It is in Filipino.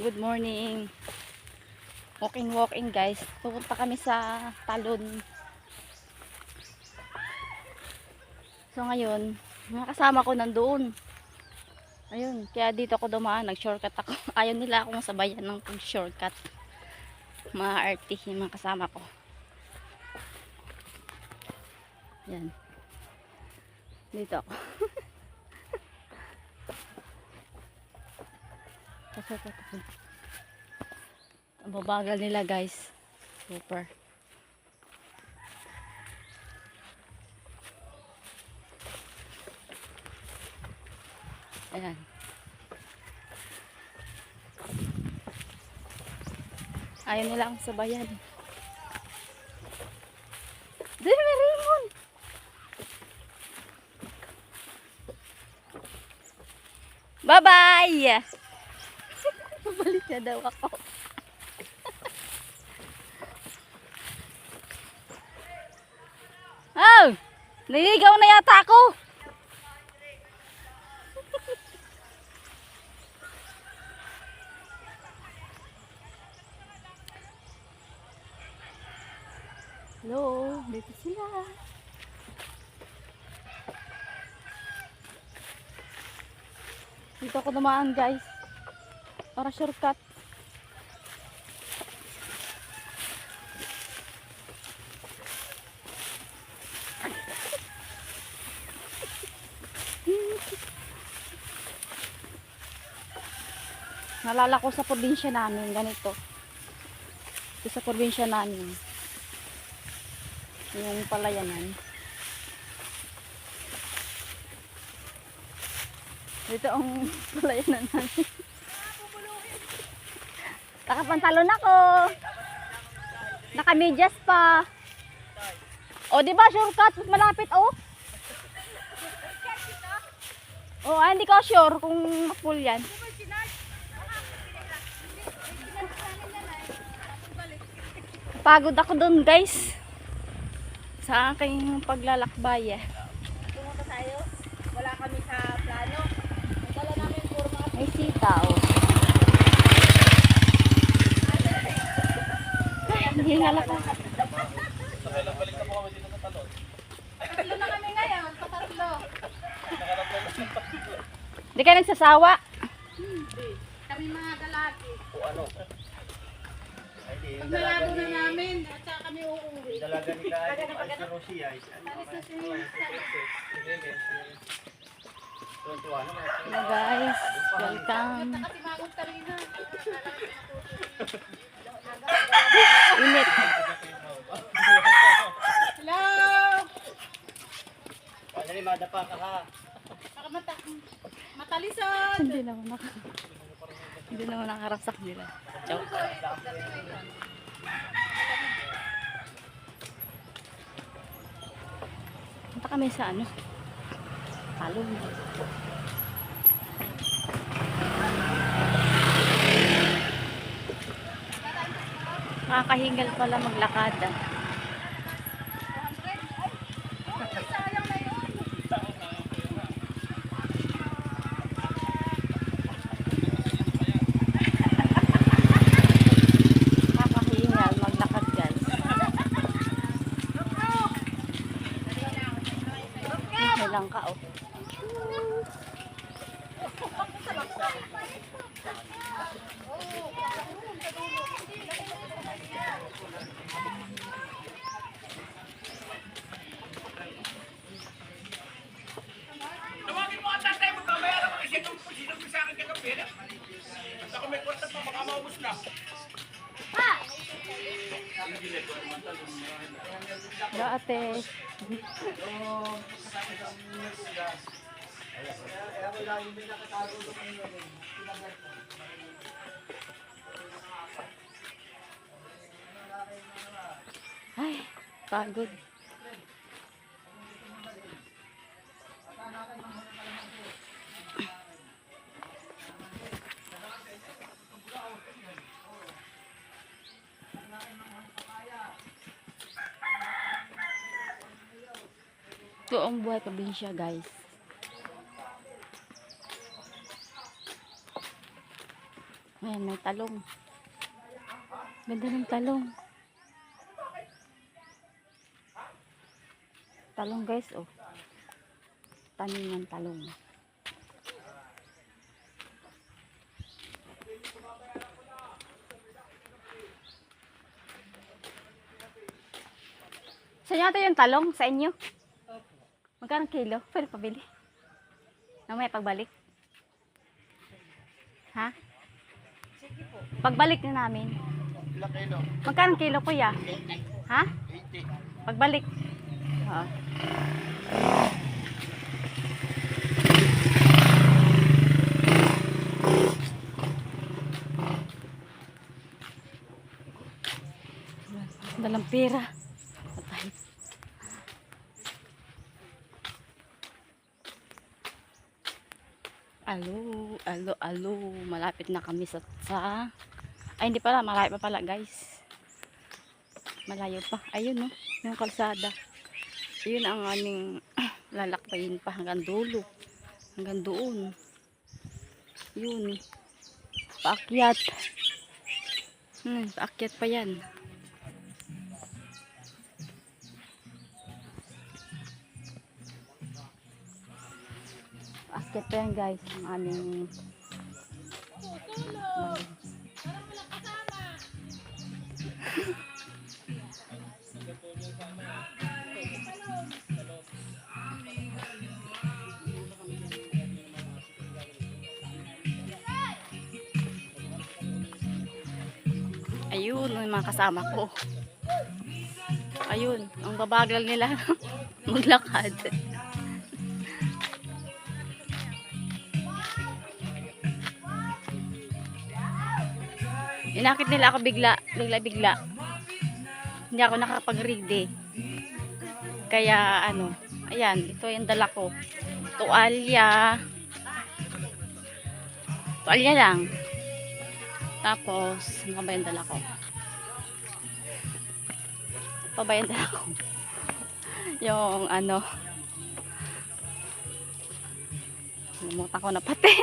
Good morning. Walking guys. Pupunta kami sa Talon. So ngayon, mga kasama ko nandoon. Ayun, kaya dito ako dumaan, nag-shortcut ako. Ayaw nila akong sabayan ng pag-shortcut. Mga arty, yung mga kasama ko. Yan. Dito ako. Shortcut ako. Ang babagal nila guys. Super. Ayan. Ayaw nila akong sabayan. Dili, Raymond! Bye-bye! Balik na daw ako. Oh! Niligaw na yata ako! Hello, dito sila. Dito ako dumaan guys. Para shortcut. Nalala ko sa probinsya namin ganito. Ito sa probinsya namin. Yung palayanan. Dito ang palayanan namin. Nakapantalon ako. Nakamedyas pa. O, di ba shortcut? Malapit, oh. O, hindi ko sure kung full yan. Pagod ako doon, guys. Sa aking paglalakbay, eh. Pumunta tayo. Wala kami sa plano. Ang dala namin puro mga May sitaw. Hindi nga lang. tatlo na kami ngayon. Patatlo. Hindi kayo nagsasawa. Kami mga dalaki. O ano? Pag nalabo na namin, at saka kami uuwi. Dalaga nila ay sa Rosia. Hello guys, welcome. Kasi magong talina. Init. Hello! Pagkali madapa ka ha. Matalisod! Hindi naman nakarasak nila. Joke. Punta kami sa ano? Talon. Nakakahingal pala maglakad. Nakakahingal maglakad guys. May lang ka oh. Tawagin mo ang tatay mo, babayaran mo kasi itong pusinong mo sa akin kagabi. Ako may kwarta pa, baka maubos na. Ate. Ay, pagod. Ito ang buhay probinsya guys. Ayan, may talong. Ganda ng talong. Talong guys, oh. Tanim ng talong. Sa inyo ito yung talong? Sa inyo? Magkano kilo? Pwede pabili. Mamaya pagbalik. Ha? Pagbalik na namin. Ilang kilo? Magkano kilo kuya? Ha? 80. Pagbalik. Oo. Dalang pera. Patay. Alo. Malapit na kami sa ay, hindi pala. Malayo pa pala, guys. Malayo pa. Ayun, no. Yung kalsada. Ayun ang aming lalakbayin pa hanggang dulo. Hanggang doon. Yun. Paakyat. Paakyat pa yan. Paakyat pa yan, guys. Ang aming ayun, yung mga kasama ko. Ayun, ang babagal nila maglakad. Inakit nila ako bigla. Hindi ako nakapag-read. Kaya ano, ayan, ito yung dala ko. Tuwalya. Tuwalya lang. Tapos, ano ba yung dala ko? Pa ba yung dala ko? Yung ano, nalimutan ko na pati.